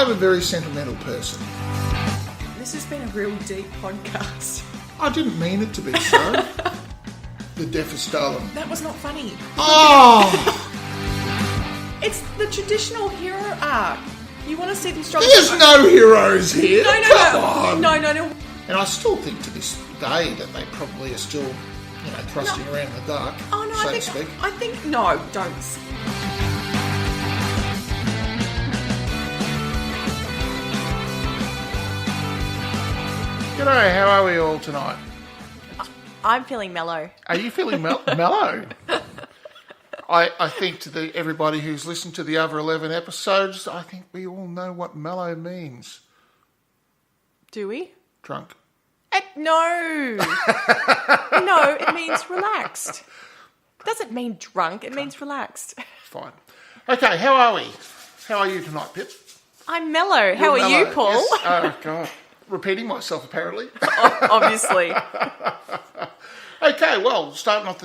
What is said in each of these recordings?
I'm a very sentimental person. This has been a real deep podcast. I didn't mean it to be so. The Deaf is Stolen. That was not funny. Oh! It's the traditional hero arc. You want to see them struggle. There's no heroes here. No. Come on. No. And I still think to this day that they probably are still, thrusting around in the dark, Oh no, so to speak. I think no, don't. G'day, how are we all tonight? I'm feeling mellow. Are you feeling mellow? I think to everybody who's listened to the other 11 episodes, I think we all know what mellow means. Do we? Drunk. No. No, it means relaxed. It doesn't mean drunk, it means relaxed. Fine. Okay, how are we? How are you tonight, Pip? I'm mellow. How are you, Paul? Yes. Oh, God. Repeating myself, apparently. Obviously. Okay, well, starting off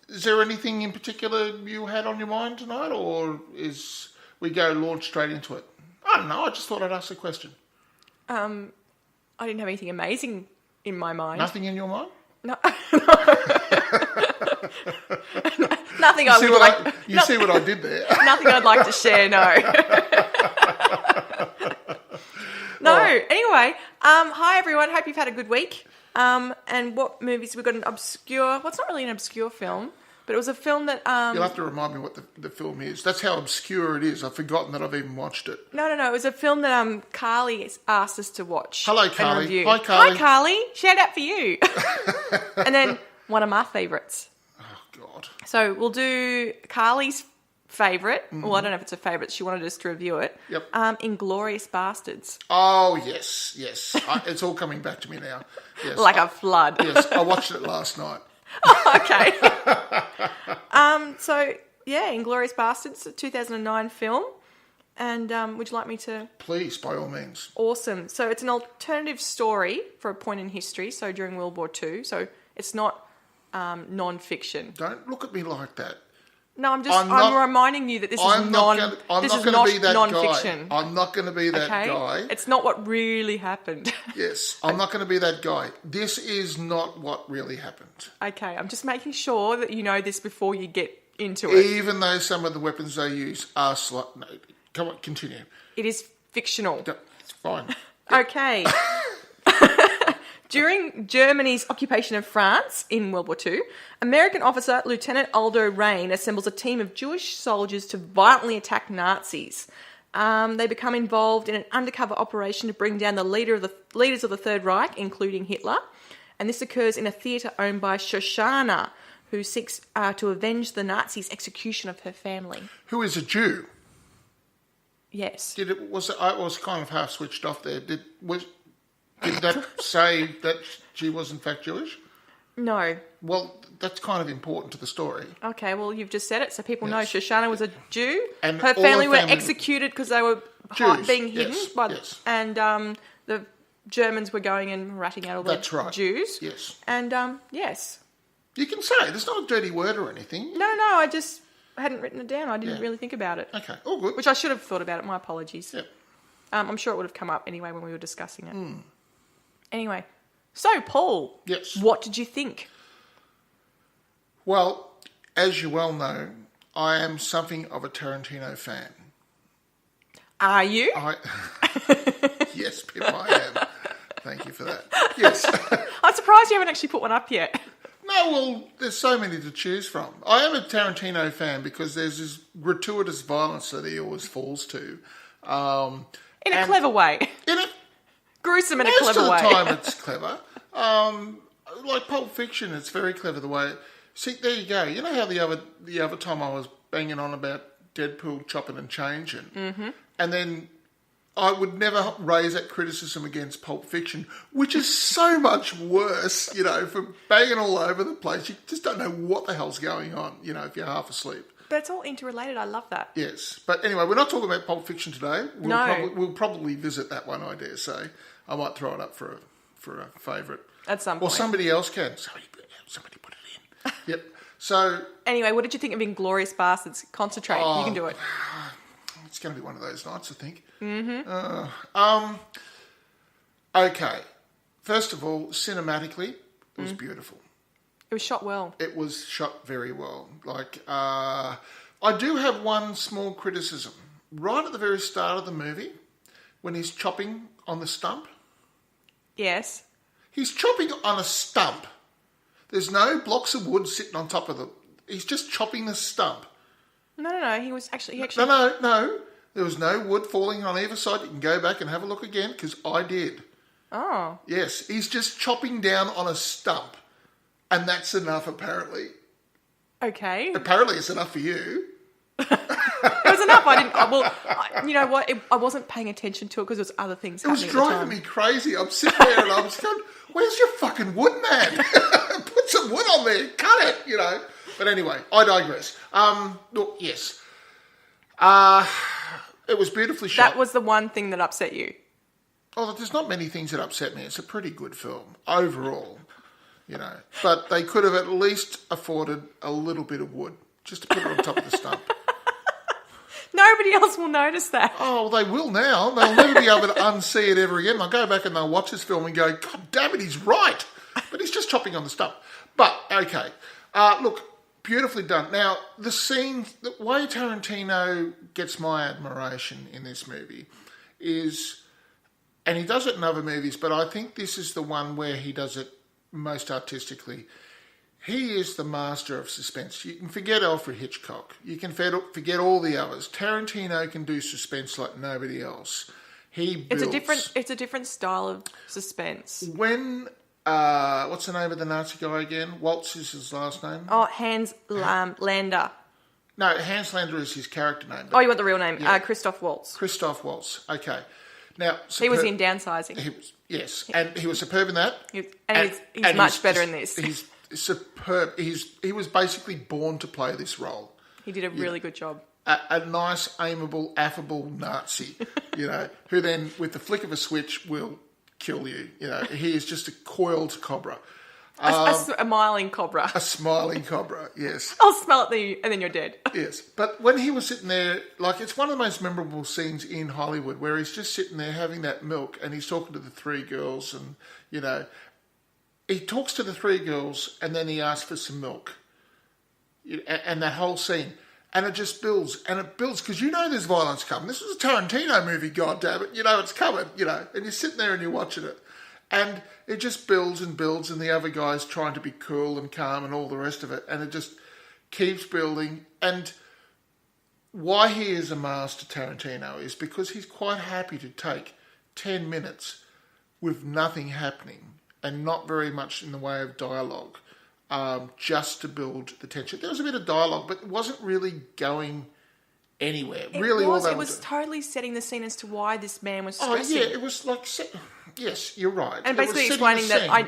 is there anything in particular you had on your mind tonight, or is we go launch straight into it? I don't know, I just thought I'd ask a question. I didn't have anything amazing in my mind. Nothing in your mind? No. Nothing I would like... You see what I did there? Nothing I'd like to share, no. No, anyway, hi everyone, hope you've had a good week. And what movies, we've got an obscure, well, it's not really an obscure film, but it was a film that... You'll have to remind me what the film is. That's how obscure it is. I've forgotten that I've even watched it. No, it was a film that Carly asked us to watch. Hello, Carly. And review. Hi, Carly. Hi, Carly. Shout out for you. And then one of my favourites. Oh, God. So we'll do Carly's favourite. Well, I don't know if it's a favourite. She wanted us to review it. Yep. Inglorious Bastards. Oh, yes. It's all coming back to me now. Yes. Like a flood. Yes, I watched it last night. Okay. So, yeah, Inglorious Bastards, a 2009 film. And would you like me to... Please, by all means. Awesome. So it's an alternative story for a point in history, so during World War II. So it's not non-fiction. Don't look at me like that. No, I'm reminding you that this is non-fiction. I'm not going to be that guy. It's not what really happened. Yes, I'm not going to be that guy. This is not what really happened. Okay, I'm just making sure that you know this before you get into it. Even though some of the weapons they use are no, come on, continue. It is fictional. It's fine. Okay. During Germany's occupation of France in World War II, American officer Lieutenant Aldo Raine assembles a team of Jewish soldiers to violently attack Nazis. They become involved in an undercover operation to bring down the leaders of the Third Reich, including Hitler. And this occurs in a theatre owned by Shoshana, who seeks to avenge the Nazis' execution of her family. Who is a Jew? Yes. I was kind of half switched off there. Did that say that she was in fact Jewish? No. Well, that's kind of important to the story. Okay, well, you've just said it, so people know Shoshana was a Jew. And her family were executed because they were being hidden. Yes. And the Germans were going and ratting out all the Jews. Yes. And, yes. You can say it. There's not a dirty word or anything. No, I just hadn't written it down. I didn't really think about it. Okay, all good. Which I should have thought about it. My apologies. Yep. I'm sure it would have come up anyway when we were discussing it. Anyway, so Paul, yes, what did you think? Well, as you well know, I am something of a Tarrantino fan. Are you? Yes, Pip, I am. Thank you for that. Yes. I'm surprised you haven't actually put one up yet. No, well, there's so many to choose from. I am a Tarantino fan because there's this gratuitous violence that he always falls to. In a clever way. Gruesome in a clever way. Most of the time it's clever. Like Pulp Fiction, it's very clever the way... See, there you go. You know how the other time I was banging on about Deadpool chopping and changing? Mm-hmm. And then I would never raise that criticism against Pulp Fiction, which is so much worse, for banging all over the place. You just don't know what the hell's going on, if you're half asleep. But it's all interrelated. I love that. Yes. But anyway, we're not talking about Pulp Fiction today. No. We'll probably visit that one, I dare say. I might throw it up for a favourite. At some point. Or somebody else can. Somebody put it in. Yep. So... Anyway, what did you think of Inglorious Bastards? Concentrate. You can do it. it's going to be one of those nights, I think. Mm-hmm. Okay. First of all, cinematically, it was beautiful. It was shot well. It was shot very well. I do have one small criticism. Right at the very start of the movie, when he's chopping on the stump. Yes. He's chopping on a stump. There's no blocks of wood sitting on top of he's just chopping the stump. No. He actually. No. There was no wood falling on either side. You can go back and have a look again, because I did. Oh. Yes, he's just chopping down on a stump. And that's enough, apparently. Okay. Apparently it's enough for you. It was enough. You know what? I wasn't paying attention to it because there was other things happening at the time. It was driving me crazy. I'm sitting there and I was going, where's your fucking wood, man? Put some wood on there. Cut it, you know. But anyway, I digress. Look, yes. It was beautifully shot. That was the one thing that upset you. Oh, there's not many things that upset me. It's a pretty good film overall, you know. But they could have at least afforded a little bit of wood just to put it on top of the stump. Nobody else will notice that. Oh, they will now. They'll never be able to unsee it ever again. They'll go back and they'll watch this film and go, God damn it, he's right. But he's just chopping on the stump. But, okay. Look, beautifully done. Now, the scene, the way Tarantino gets my admiration in this movie is, and he does it in other movies, but I think this is the one where he does it most artistically. He is the master of suspense. You can forget Alfred Hitchcock. You can forget all the others. Tarantino can do suspense like nobody else. He builds. It's a different style of suspense. When what's the name of the Nazi guy again? Waltz is his last name. Oh, Hans Lander. No, Hans Lander is his character name. Oh, you want the real name? Yeah. Christoph Waltz. Christoph Waltz. Okay. Now he was in Downsizing. Yes, and he was superb in that. He's much better in this. He's superb. He was basically born to play this role. He did a really good job. A nice, amiable, affable Nazi, you know, who then, with the flick of a switch, will kill you. You know, he is just a coiled cobra. A smiling cobra. A smiling cobra, yes. I'll smell it and then you're dead. Yes, but when he was sitting there, like, it's one of the most memorable scenes in Hollywood where he's just sitting there having that milk and he's talking to the three girls and, you know, he talks to the three girls and then he asks for some milk. And that whole scene. And it just builds. And it builds because you know there's violence coming. This is a Tarantino movie, goddammit. You know it's coming, you know. And you're sitting there and you're watching it. And it just builds and builds and the other guy's trying to be cool and calm and all the rest of it. And it just keeps building. And why he is a master, Tarantino, is because he's quite happy to take 10 minutes with nothing happening and not very much in the way of dialogue, just to build the tension. There was a bit of dialogue, but it wasn't really going anywhere. It was totally setting the scene as to why this man was stressing. Oh, yeah, it was like... Yes, you're right. And basically explaining that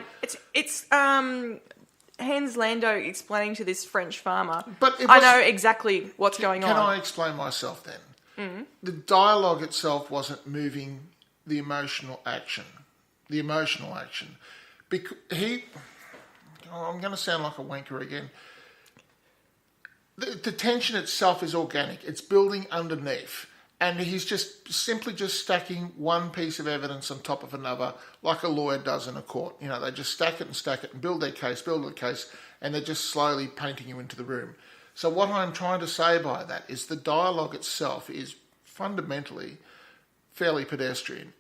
it's Hans Lando explaining to this French farmer, but I know exactly what's going on. Can I explain myself then? Mm-hmm. The dialogue itself wasn't moving the emotional action. Because I'm going to sound like a wanker again. The tension itself is organic. It's building underneath. And he's just simply stacking one piece of evidence on top of another, like a lawyer does in a court. You know, they just stack it and build their case, and they're just slowly painting you into the room. So what I'm trying to say by that is the dialogue itself is fundamentally fairly pedestrian.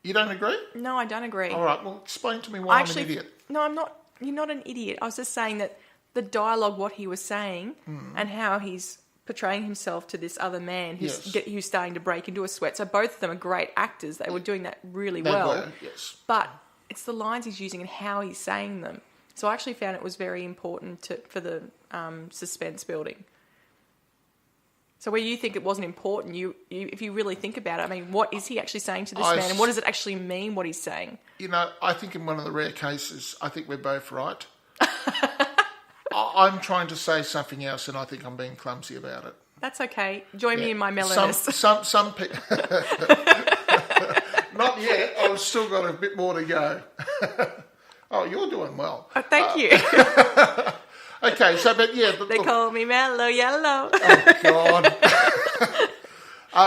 You don't agree? No, I don't agree. All right, well, explain to me why I'm an idiot. No, I'm not. You're not an idiot. I was just saying that the dialogue, what he was saying, and how he's portraying himself to this other man who's starting to break into a sweat. So both of them are great actors. They were doing that really well. They were, yes. But it's the lines he's using and how he's saying them. So I actually found it was very important for the suspense building. So where you think it wasn't important, if you really think about it, I mean, what is he actually saying to this man, and what does it actually mean, what he's saying? You know, I think in one of the rare cases, I think we're both right. I'm trying to say something else, and I think I'm being clumsy about it. That's okay. Join me in my mellowness. Some people... Not yet. I've still got a bit more to go. Oh, you're doing well. Oh, thank you. Okay, so, but yeah... They call me Mellow Yellow. Oh, God.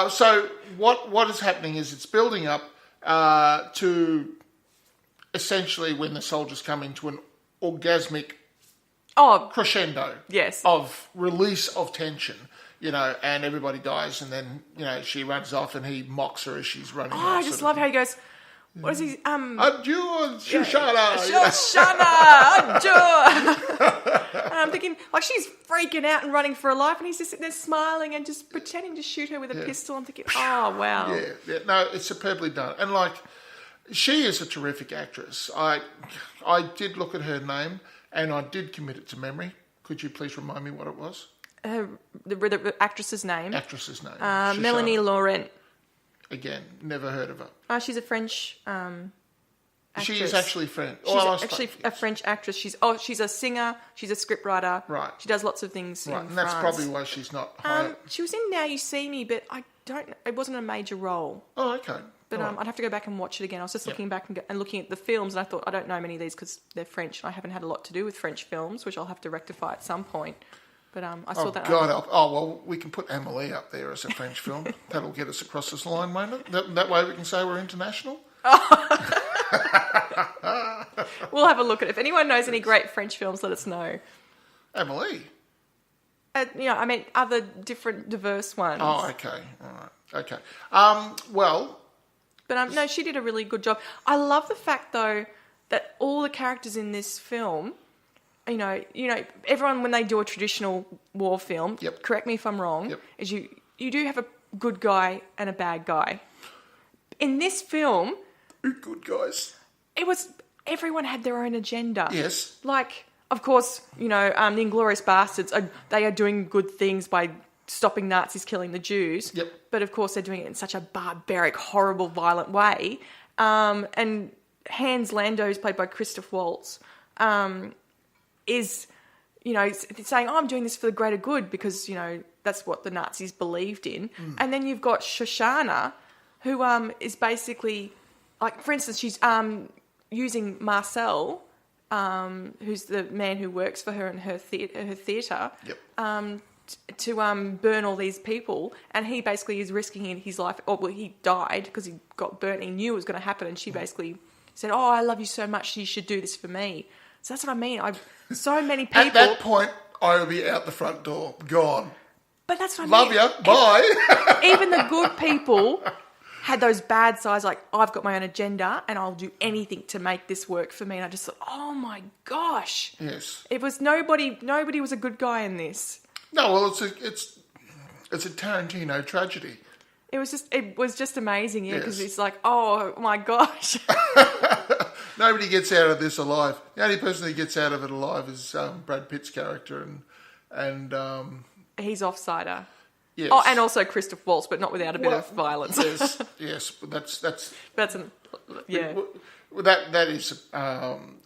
So what is happening is it's building up to essentially when the soldiers come into an orgasmic crescendo of release of tension, and everybody dies, and then, she runs off and he mocks her as she's running off. I just love how he goes, what is he? Adieu, Shoshana. Shoshana, adieu. And I'm thinking, like, she's freaking out and running for her life, and he's just sitting there smiling and just pretending to shoot her with a pistol. I'm thinking, oh, wow. Yeah. No, it's superbly done. And, like, she is a terrific actress. I did look at her name, and I did commit it to memory. Could you please remind me what it was? The actress's name? Actress's name. Melanie Laurent. Again, never heard of her. She's a French actress. She is actually French. She's actually a French actress. She's a singer. She's a scriptwriter. Right. She does lots of things in and that's France. probably why she's not high. She was in Now You See Me, but it wasn't a major role. Oh, okay. But I'd have to go back and watch it again. I was just looking back and looking at the films, and I thought, I don't know many of these because they're French, and I haven't had a lot to do with French films, which I'll have to rectify at some point. But I saw that. Well, we can put Amélie up there as a French film. That'll get us across this line, won't it? That way we can say we're international. We'll have a look at it. If anyone knows any great French films, let us know. Amélie? I mean, other different, diverse ones. Oh, okay. All right. Okay. Well... But no, she did a really good job. I love the fact, though, that all the characters in this film... everyone, when they do a traditional war film, correct me if I'm wrong, is you do have a good guy and a bad guy. In this film... Good guys. Everyone had their own agenda. Yes. Like, of course, the Inglorious Bastards, they are doing good things by stopping Nazis killing the Jews. Yep. But, of course, they're doing it in such a barbaric, horrible, violent way. And Hans Lando, who's played by Christoph Waltz... is, saying, I'm doing this for the greater good because, that's what the Nazis believed in. And then you've got Shoshana, who is basically, like, for instance, she's using Marcel, who's the man who works for her in her theatre, to burn all these people. And he basically is risking his life. He died because he got burnt. He knew it was going to happen. And she basically said, I love you so much, you should do this for me. So that's what I mean. So many people... At that point, I would be out the front door, gone. But that's what I mean. Love you, bye. Even the good people had those bad sides, like, I've got my own agenda and I'll do anything to make this work for me. And I just thought, oh my gosh. Yes. It was nobody was a good guy in this. No, well, it's a Tarantino tragedy. It was just amazing, because it's like, oh my gosh. Nobody gets out of this alive. The only person who gets out of it alive is Brad Pitt's character, and he's Offsider. Yes. Oh, and also Christoph Waltz, but not without a bit of violence. Yes, but that's yeah. That is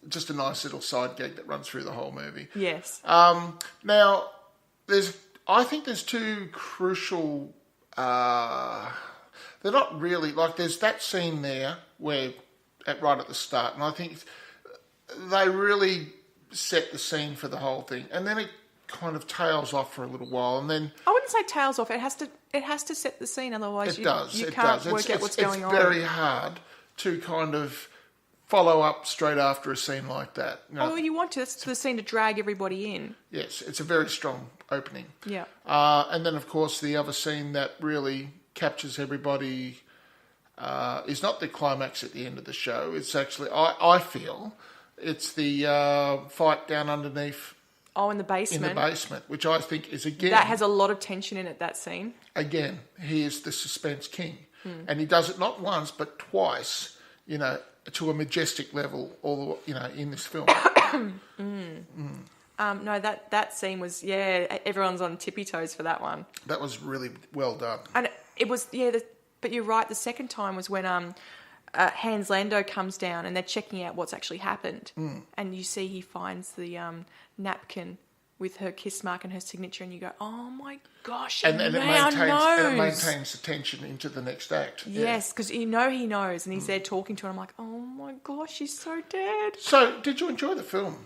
just a nice little side gag that runs through the whole movie. Yes. Now, I think there's two crucial. They're not really like. There's that scene there where, right at the start, and I think they really set the scene for the whole thing, and then it kind of tails off for a little while, and then I wouldn't say tails off. It has to set the scene, otherwise you can't work out what's going on. It's very hard to kind of follow up straight after a scene like that. You want to. That's the scene to drag everybody in. Yes, it's a very strong opening. Yeah. And then, of course, the other scene that really captures everybody is not the climax at the end of the show. It's actually, I feel, it's the fight down underneath. Oh, in the basement. In the basement, which I think is, again... That has a lot of tension in it, that scene. Again, he is the suspense king. And he does it not once, but twice, to a majestic level, in this film. No, that scene was, everyone's on tippy toes for that one. That was really well done. And it was, but you're right, the second time was when Hans Lando comes down and they're checking out what's actually happened. And you see he finds the napkin with her kiss mark and her signature, and you go, oh my gosh, and it maintains the tension into the next act. Yes, because he knows, and he's there talking to her. I'm like, oh my gosh, she's so dead. So, did you enjoy the film?